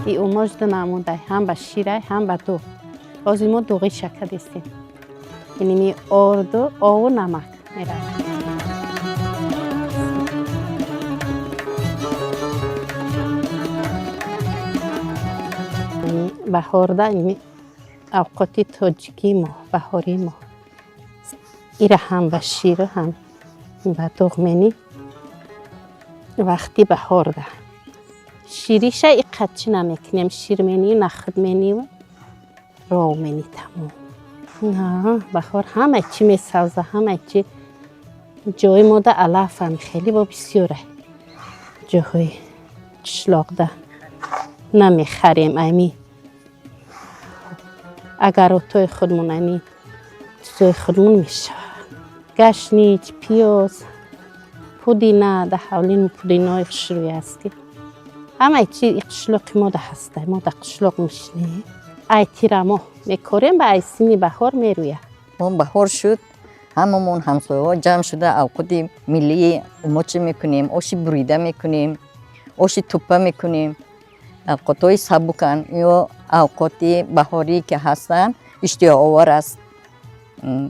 ای اوماج ده نموده هم به شیره هم به دوغ. باز ما دوغی شکر دستیم. یعنی می آردو آو نمک میره. یعنی بهارده یعنی اوقاتی تاجیکی ما بهاری ما. ایره هم به شیره هم به دوغ منی وقتی بهارده. شیریش ای قدچی نمیکنیم شیر منی نخد منی و رو منی تمام. نه بهار همه چی میسازه همه چی جای ما ده علف هم خیلی با بسیاره جای شلاق ده نمیخریم امی اگر اوتای خودمون امی چیزای خودمون میشه گشنیج پیاز پودینه ده حولین پودینه های خشروی هستی همه چی قشلاق ما ده هسته ما ده قشلاق میشنی ای تیرمو میکاریم به ای سینی بهار میرویه ما بهار شد هممون همسایه ها جمع شده اوقات ملی موچه میکنیم آشی بریده میکنیم آشی توپه میکنیم اوقات های سبکن یا اوقات بهاری که هستن اشتیاق آور است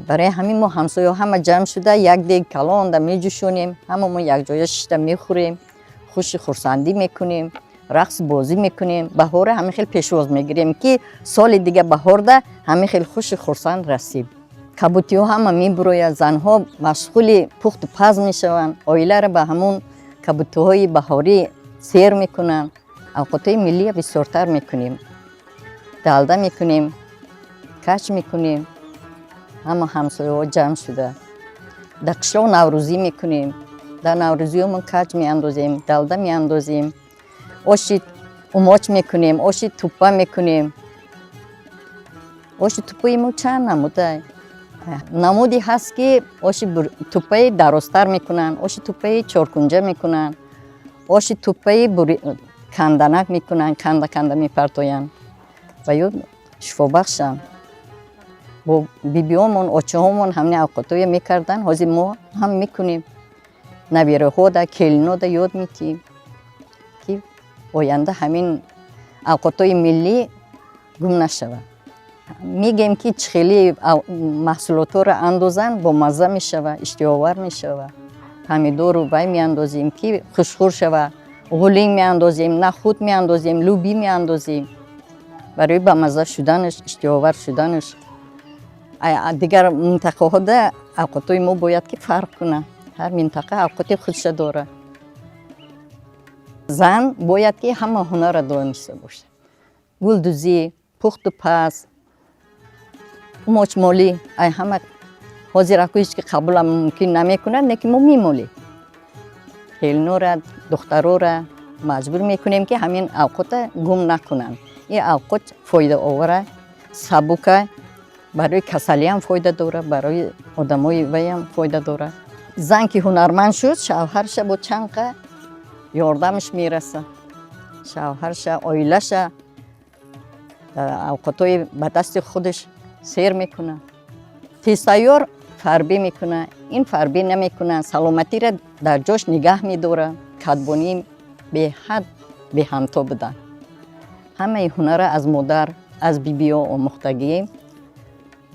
برای همین ما همسایه همه جمع شده یک دیگ کلان ده میجوشونیم هممون یک جای شیشته میخوریم خوش خورسندی میکنیم رقص بازی میکنیم بهار همین خیلی پیشواز میگیریم که سال دیگه بهار ده همین خیلی خوش خورسند رسیم کبوتی ها همه میبروید زنها مشغول پخت و پز میشوند آیله را به همون کبوتی های بهاری سیر میکنن اوقات ملی بسیارتر میکنیم دلده میکنیم کچ میکنیم همه همسایه ها جمع شده در قشا نوروزی میکنیم در نوروزی همون کچ میاندازیم دلده میاندازیم آشی اوماچ میکنیم آشی توپه میکنیم آشی توپه ما چند نموده نمودی هست که آشی توپه درستر میکنن آشی توپه چارکنجه میکنن آشی توپه کندنک میکنن کنده میپرتاین و یا شفا بخشن با بیبیامون آچه همون همین اوقاتوی میکردن حاضی ما هم میکنیم نویره ها ده کلینو ده یاد میتیم که آینده همین اوقاتوی ملی گم نشود میگیم که خیلی محصولات رو اندازن با مزه میشود اشتیاور میشود پمیدور رو بای میاندازیم که خوشخور شود غلینگ میاندازیم نخود میاندازیم لوبی میاندازیم برای با مزه شدنش اشتیاور شدنش دیگر منطقه ها ده اوقاتوی ما باید که فرق کنه هر منطقه اوقات خودش داره زن باید که همه هنر را دانسته باشه گلدوزی پخت و پز موچ مولی ای همه حاضر اکویش که قبول ممکن نمیکنه نکی ما میمولی هیلنو را دخترو را مجبور میکنیم که همین اوقات گم نکنن این اوقات فایده آوره سبکه برای کسلی هم فایده داره برای آدمای وی هم فایده داره زن که هنرمند شد شوهرش با چنقه یاردمش میرسه شوهرش آیلش اوقاتای به دست خودش سیر میکنه تیستایور فربی میکنه این فربی نمیکنه سلامتی را در جاش نگه میداره کدبانی به حد به همتا بدن همه هنر از مادر از بیبی ها آموختگی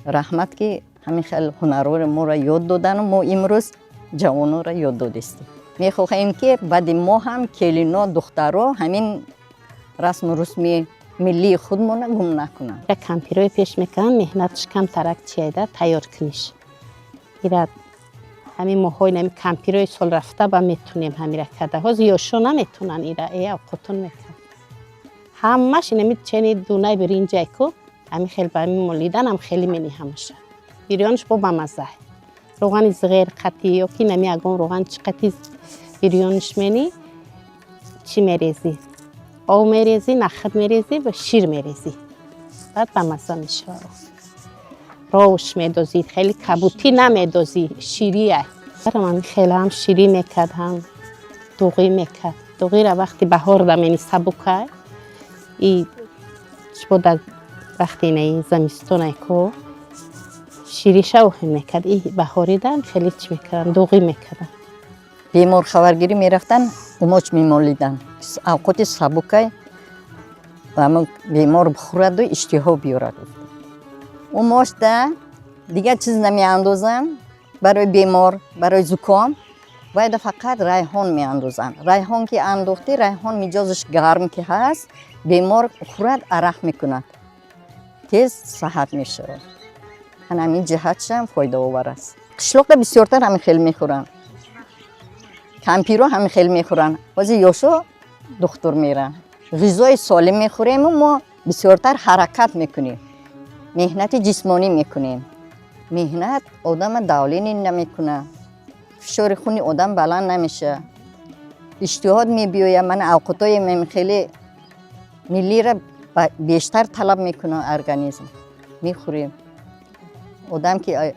رحمت که همین خیلی هنرها ما را یاد دادن و ما امروز جوانها را یاد دادستیم میخواهیم که بعد ما هم کلینا دخترها همین رسم و رسمی ملی خودمون گم نکنن کمپیروی پیش میکنن مهنتش کم ترک چیده تیار کنیش ایراد همین ماهای نمی کمپیروی سال رفته با میتونیم همین را کرده ها زیاشو نمیتونن ایراد ای اوقاتون میکن همش نمی چنی دونه برینج کو همین خیلی با همین مولیدن هم خیلی منی همشه بیریانش با بمزه روغن زغیر قطی یا کی نمی اگم روغن چی قطی بیریانش منی چی میریزی او میریزی نخد میریزی و شیر میریزی بعد بمزه میشه روش میدازید خیلی کبوتی نمیدازی شیریه برام خیلی هم شیری میکرد هم دوغی میکرد دوغی را وقتی بهار دمینی سبکه ای چبود وقتی نه زمستونه کو شیریشه او میکرد ای بهاری دن خیلی چی میکردن دوغی میکردن بیمار خبرگیری میرفتن اوماچ میمالیدن اوقات سبکه همون بیمار بخورد و اشتها بیارد. اون ماشته دیگه چیز نمی اندازن برای بیمار، برای زکام باید فقط ریحان می اندازن. ریحان که انداختی، ریحان میجازش گرم که هست، بیمار خورد عرق میکند، تیز صحت میشه. همین جهتش هم فایده آور است. قشلاق بسیارتر همین خیلی میخورن، کمپیرو همین خیلی میخورن. بازی یاشو دکتر میرن. غذای سالم میخوریم و ما بسیارتر حرکت میکنیم، مهنت جسمانی میکنیم. مهنت آدم دولینی نمیکنه، فشار خونی آدم بلند نمیشه، اشتهاد میبیویه. من اوقاتای من خیلی ملی را بیشتر طلب میکنه ارگانیسم. میخوریم آدم که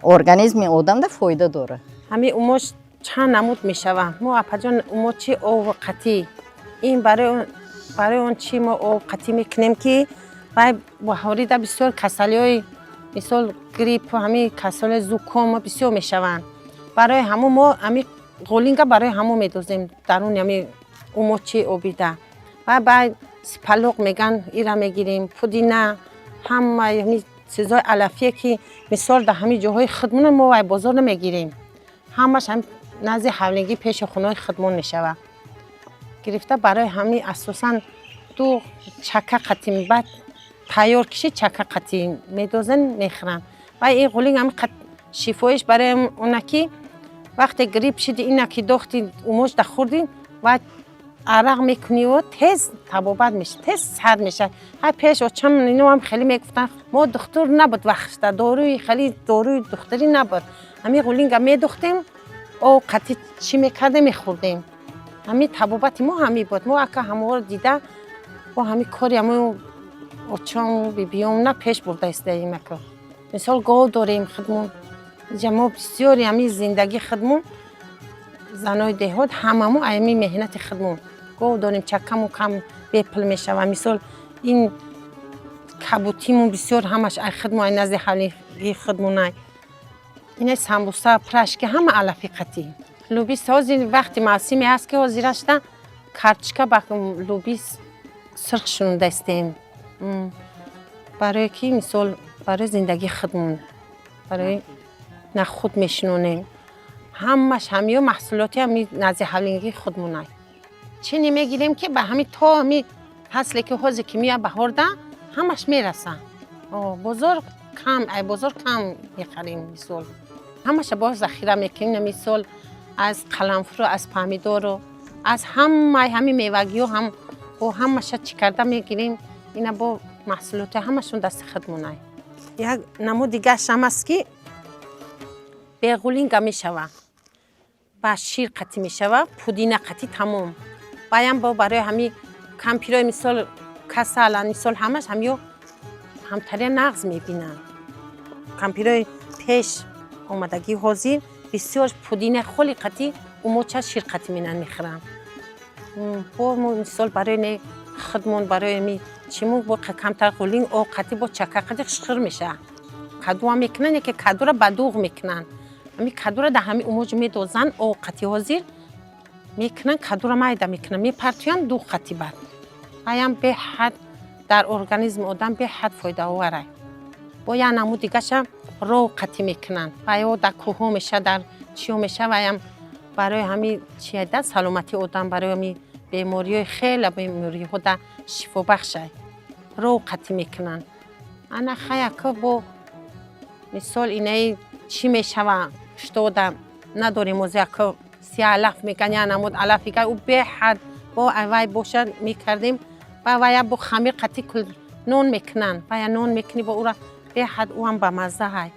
ارگانیسم آدم ده فایده داره. همین اوموش چند نمود میشوم. ما اپجان اوموچی اوقتی این برای اون چی ما اوقتی میکنیم که با هوری ده بسیار کسالیای مثل گریپ و همین کسال زکام بسیار میشوند. برای همون ما همین غولینگا برای همون میدوزیم درون همین اوموچی اوبیده و بعد سپلوق میگن ایرا میگیریم، پودینه، همه همین چیزای علفیه که مثال در همین جاهای خودمون ما و بازار نمیگیریم، همش هم نزد حولینگی پیش خونه‌های خودمون میشوه گرفته. برای همین اساساً دو چکه قطعی بعد تیار کشی چکه قطعی میدوزن میخورن. و این غولینگ هم شفایش برای اونا که وقتی گریپ شدی اینا که داختی اوموش ده خوردین و عرق میکنی و تیز تبابت میشه، تیز سرد میشه. های پیش و چم اینو هم خیلی میگفتن ما دکتر نبود وقت داروی خیلی داروی دکتری نبود، همین غولینگ هم میدوختیم او قطعی چی میکرده میخوردیم. همین تبابت ما همین بود. ما اکا همه رو دیده با همین کاری همون اوچان بیبیام نه پیش برده استاییم اکا. مثال گاو داریم خودمون، ما بسیاری همین زندگی خودمون زنای دهات هممون ایمی مهنت خودمون گاو داریم، چکمون کم بیپل میشه و مثال این کبوتیمون بسیار همش ای خودمون ای نزد حالی خودمون این سمبوسا پرشک همه علفی قطعی. لوبی سازی وقتی موسمی هست که حاضرش ده کارچکا باکم لوبی سرخ شونده استیم برای کی مثال برای زندگی خودمون، برای نه خود میشنونیم همش همیو محصولاتی همی نزد حولینگی خودمون چی نمیگیریم که به همین تا همی فصلی که حوزی که میاد بهارده همش میرسن. بزرگ کم ای بزرگ کم میخریم مثال همش باز ذخیره میکنیم مثال از قلنفر و از پامیدور و از همین میوگی و هم و همش چی کرده میگیریم اینا با محصولات همشون دست خودمونه. یک نمود دیگه شم است که به غولینگ میشوه با شیر قطی میشوه، پودینه قطی تمام بایم با برای همین کمپیرای مثال کسال مثال همش همیو همتری نغز میبینن. کمپیرای پیش اومدگی حاضر بسیار پودینه خلی قطی و موچه شیر قطی مینن میخورن. با مثال برای خودمون برای می چیمون با کمتر غولینگ او قطی با چکه قطی خشخر میشه. کدو هم میکنن که کدو را بدوغ میکنن. همین کدو را در همین اموج میدوزن او قطی حاضر میکنن، کدو را مایده میکنن میپرتیان دو قطی بعد. هایم به حد در ارگانیسم آدم به حد فایده آوره. با یه نمود دیگه شم رو قطی میکنن و یا در کوه میشه در چیو میشه و هم برای همین چیه ده سلامتی آدم برای همین بیماری خیلی بیماری ها در شفا بخشه رو قطی میکنن. انا خیلی که با مثال اینه چی میشه و شتودم نداریم موزه که سی علف میکنن یا نمود علفی که او به حد با اوای باشد میکردیم و ویا با خمیر قطی کل نون میکنن و یا نون میکنی با او را به حد او هم به مزه های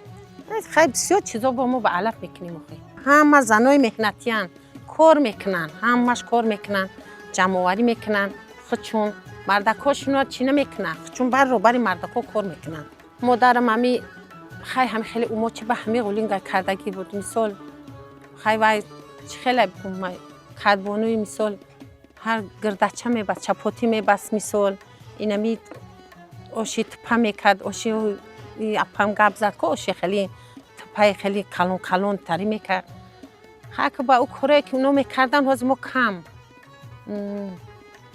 خیلی بسیار چیزا با ما به علف میکنیم. همه زنای مهنتیان کار میکنن، همش کار میکنن، جمعواری میکنن خودشون. مردکاشون چی نمیکنن خودشون بر رو بر مردکا کار میکنن. مادرم همی خیلی اومو چی به همه غولینگ کردگی بود. مثال خیلی خیلی کدبانوی مثال هر گردچه میبست چپاتی میبست مثال اینمی آشی تپه میکرد، آشی اپم گب زد که آشی خیلی تپه خیلی کلون کلون تری میکرد. خیلی با او کاری که اونو میکردن حاضر ما کم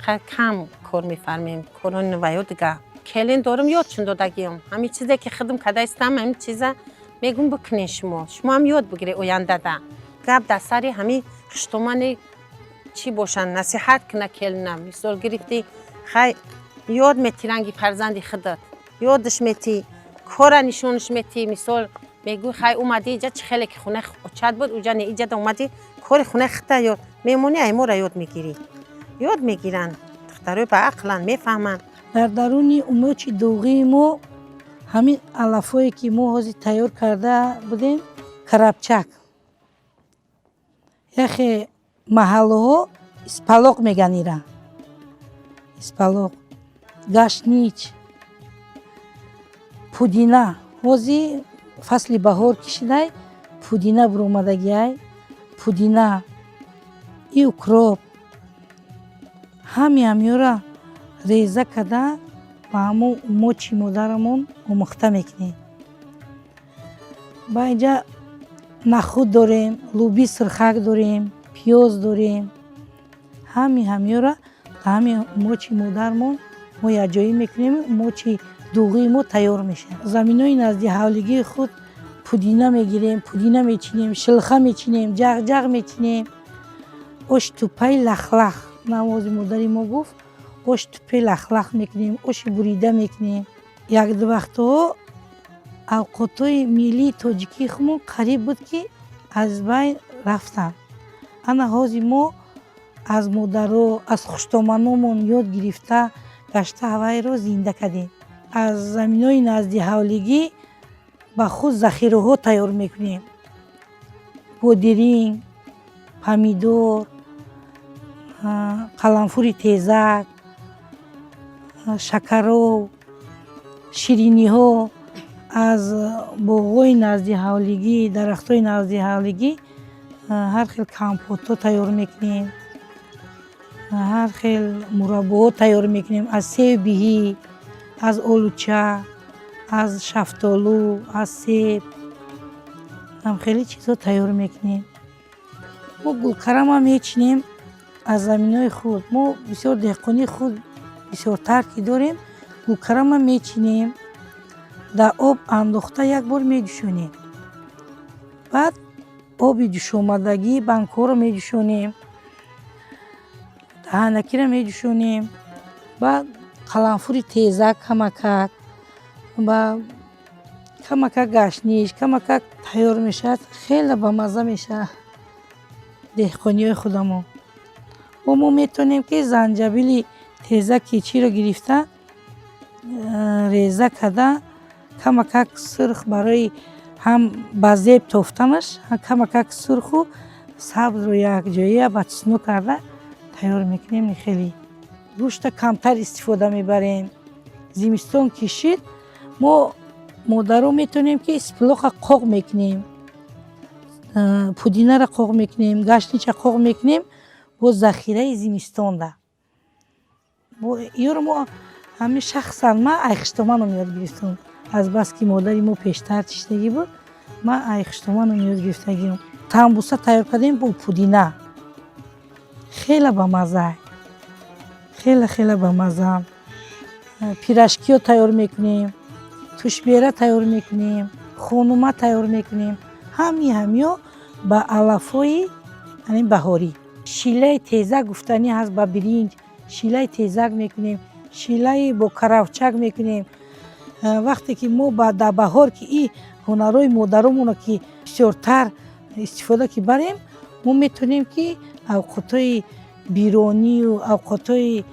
کم کار میفرمیم کارون نویو دیگه کلین دارم یادشون دادگیم همین چیزی که خودم کده استم همین چیزا میگم بکنین شما هم یاد بگیری آینده ده گپ در سری همین خشتومانی چی باشن نصیحت کنه کلینم مثال گرفتی خی یاد میتی رنگی فرزندی خودت یادش میتی کار نشونش میتی مثال میگو خی اومدی اینجا چه خیلی که خونه چت بود اونجا نه اینجا اومدی کار خونه خطا یاد میمونی ایمو را یاد میگیری یاد میگیرن دخترای با عقلن میفهمن در درون اموچ دوغی ما همین علفایی که ما حاضر تیار کرده بودیم کرپچک یخی محله ها اسپلاق میگن ایرا اسپلاق گشنیچ پودینا حاضر فصل بهار کشیده پودینا برومدگی های پودینا ای اکروب همیورا ریزه کده و همون موچی مادرمون اموخته میکنیم با اینجا نخود داریم لوبی سرخک داریم پیاز داریم همیورا همین موچی مادرمون ما یک جایی میکنیم موچی دوغی ما تیار میشه زمینای نزدی حولگی خود پودینا میگیریم پودینا میچینیم شلخه میچینیم جغ میچینیم اوش توپای لخلخ نماز مادری ما گفت اوش توپای لخلخ میکنیم اوش بریده میکنیم یک دو وقتا اوقاتای ملی تاجیکی خمون قریب بود که از بین رفتن انا حاضی ما از مادرو از خوشتامنامون یاد گرفته گشته هوای رو زنده کردیم از زمینای نزدی حولگی با خود ذخیره ها تیار میکنیم بودرینگ پامیدور قلنفور تیزک شکرو شیرینی ها از باغای نزدی حولگی درختای نزدی حولگی هر خیل کمپوت ها تیار میکنیم هر خیل مربا ها تیار میکنیم از سیب بیهی از آلوچه از شفتالو از سیب هم خیلی چیزا تیار میکنیم ما گلکرم هم میچینیم از زمینای خود ما بسیار دهقانی خود بسیار ترکی داریم گلکرم هم میچینیم در آب انداخته یک بار میجوشونیم بعد آبی جوش آمدگی بنکو رو میجوشونیم دهنکی رو میجوشونیم بعد قلنفور تیزک کمکک و کمکک گشنیش کمکک تیار میشد خیلی با مزه میشه دهقانی های خودمون و ما میتونیم که زنجبیل تیزکی چی رو گرفته ریزه کده کمکک سرخ برای هم بازیب توفتنش هم کمکک سرخ و سبز رو یک جایی بچسنو کرده تیار میکنیم خیلی گوشت کمتر استفاده میبریم زمستون کشید ما مادرو میتونیم که اسپلاق قاق میکنیم پودینه را قاق میکنیم گشنیچ قاق میکنیم با ذخیره زمستون ده ایو ما همه شخصا من ایخشتمان رو یاد گرفتم از بس که مادری ما پیشتر تشتگی بود من ایخشتمان رو یاد گرفتگیم تنبوسه تیار کردیم با پودینه خیلی با مزه خیلی با مزه پیرشکی رو تیار میکنیم توش بیره تیار میکنیم خانومه تیار میکنیم همیو با علفای بهاری شیله تیزک گفتنی هست با برنج شیله تیزک میکنیم شیله با کراوچک میکنیم وقتی که ما در بهار که این هنرهای مادرمون که بسیارتر استفاده که بریم ما میتونیم که اوقاتهای بیرونی و اوقاتهای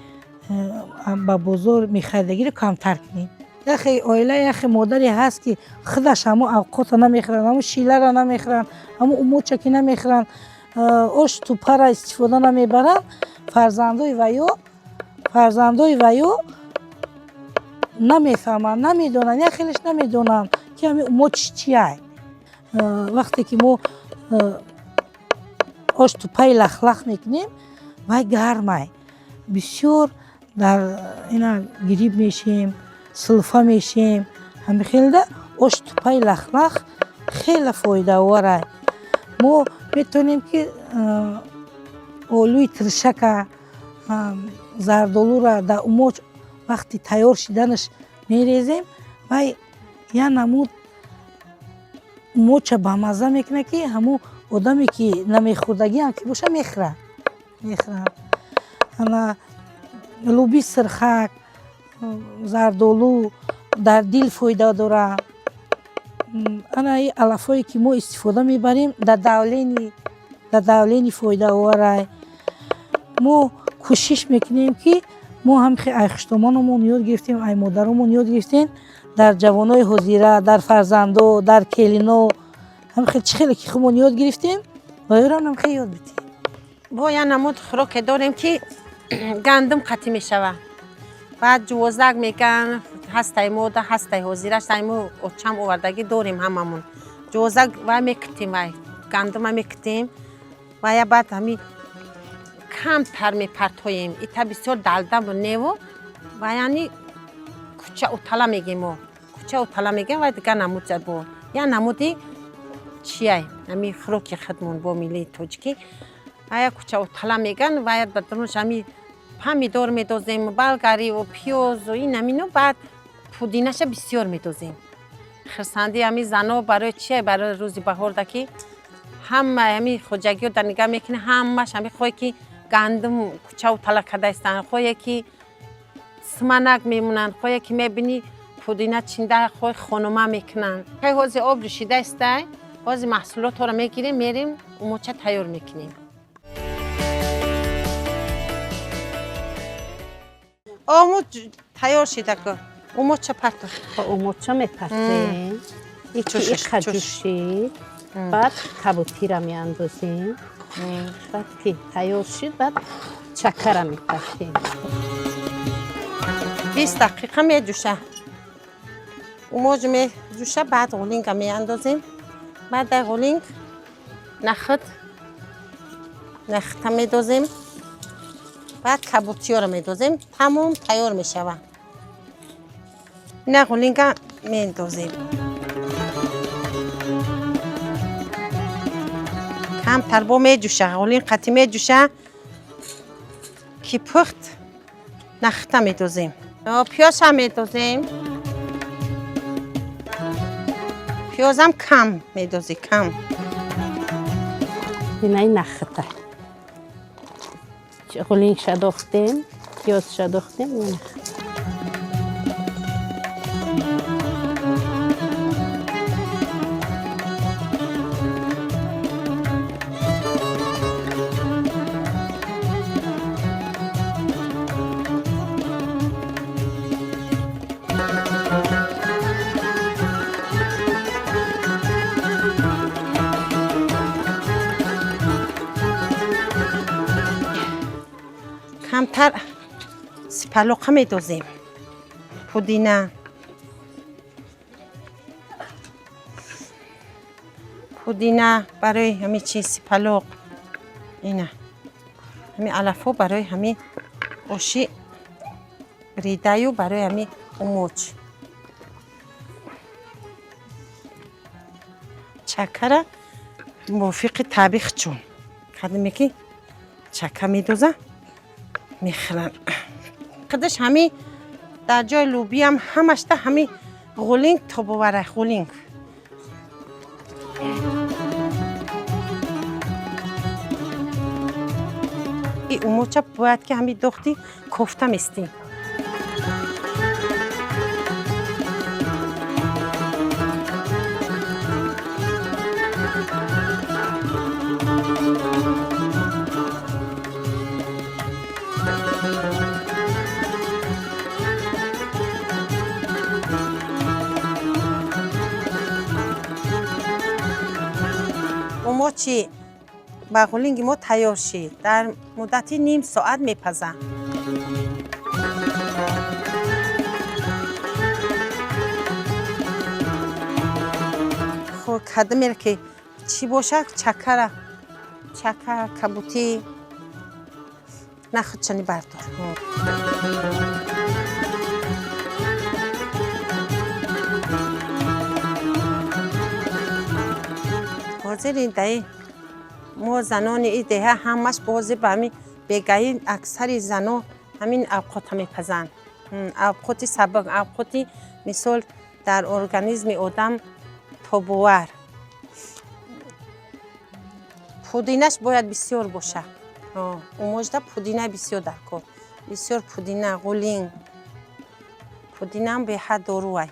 با بازار میخریدگی رو کمتر کنیم یخی آیله یخی مادری هست که خودش همه اوقات نمیخرن همه شیله را نمیخرن همه اموچه که نمیخرن اوش توپه را استفاده نمیبرن فرزندای ویو نمیفهمن نمیدونن یخیلش نمیدونن که همه اموچ چیه وقتی که ما اوش توپه لخلخ میکنیم و گرمه بسیار در اینا گریب میشیم سلفه میشیم همه خیلی ده اوش توپای لخلخ خیلی فایده واره ما میتونیم که آلوی ترشک зардолу ра дар умоч вақти тайёр шиданаш мерезем ва я намуд умоча бамаза мекунад ки ҳамун одаме ки намехӯрдагиам ки боша мехӯрад. Ана луби сирхак, зардолу дар дил фоида дора. Ана ин алафҳое ки мо истифода мебарем дар давлени фоидаоварай. Мо кӯшиш мекунем ки мо ҳамихе айхуштомонамон ёд гирифтем, ай модаромон ёд гирифтем дар ҷавонои ҳозира, дар фарзандо, дар келино ҳамихе чӣ хеле ки худмон ёд гирифтем ва ёрам ҳамихе ёд битем. бо я намуд хӯроке дорем ки гандум қатӣ мешавад. баъд ҷувозак меган ҳастаи мода ҳастаи ҳозира штайму очам овардагӣ дорем ҳамамон. ҷувозак вай мекутем вай гандума мекутем ва я баъд ҳами камтар мепартоем. Ита бисёр далдаму неву ва яъни куча утала мегем мо. Куча утала мегем ва дигар намуд бо. Я намуди чияй ҳами хӯроки худмон бо миллии тоҷикӣ ва я куча утала меган ва я ба дунуш ҳами помидор медозем, болгариву, пиёзу ин ҳамину баъд пудинаша бисёр медозем. хирсанди ҳами зано барои чияй барои рӯзи баҳорда ки ҳама ҳами хоҷагиё дар нигоҳ мекунӣ ҳамаш ҳами хое ки гандум куча утала карда истанд, хое ки суманак мемунанд, хое ки мебинӣ пудина чинда хое хонума мекунанд. ҳозир об ришида истай, ҳозир маҳсулотҳоро мегирем мерем умоча тайёр мекунем. омуд тайёр шида ку умоча парто. умоча мепартем. ики қаҷушид. баъд кабутира меандозем. баъд ки тайёр шид баъд чакара мепартем. 20 дақиқа медӯша. умоҷ медӯша баъд ғулинга меандозем. баъд дар ғулинг нахта медозем. баъд кабутиёро медозем. тамом тайёр мешавад. ина ғулинга мендозем. камтар бо медӯша. ғулинг қатӣ медӯша ки пухт нахта медозем. пиёзам медозем. пиёзам кам медози кам. инаи нахта. ғулинг шадохтем, пиёз шадохтем, нахта. камтар сипалоқа медозем. пудина. пудина барои ҳами чи сипалоқ. ина ҳами алафҳо барои ҳами оши ридаю барои ҳами умоч. чакара мувофиқи табих чун. қадиме ки чака медоза мехӯранд. қидиш ҳами дар ҷои лӯбиам ҳамашта ҳами ғулинг тобовара ғулинг. ин умоча бояд ки ҳами дохти кофта местем. умочи ба ғулинги мо тайёр шид. дар муддати ним соат мепазад. хуб кадимеро ки чӣ бошад чакара кабутӣ нахуд чани бардор. ҳозир ин даи мо занони ин деҳа ҳамаш бози ба ҳами بگاهی اکثر زنا همین اوقات میپزن. اوقات سبک، اوقاتی مثال در ارگانیسم آدم تابوار. پودینش باید بسیار باشه. اون مجده پودینه بسیار درکار. بسیار پودینه، غولینگ. پودینه هم به حد داروه.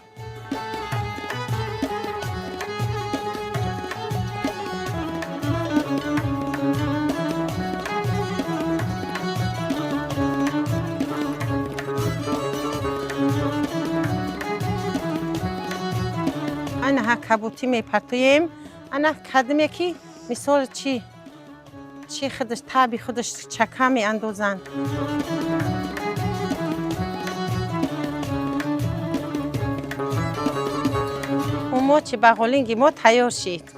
انا کبوتی میپرتویم. انا کدم یکی مثال چی خودش تابی خودش چکه می اندازن. اون ما چی بغلینگی ما تیار شید.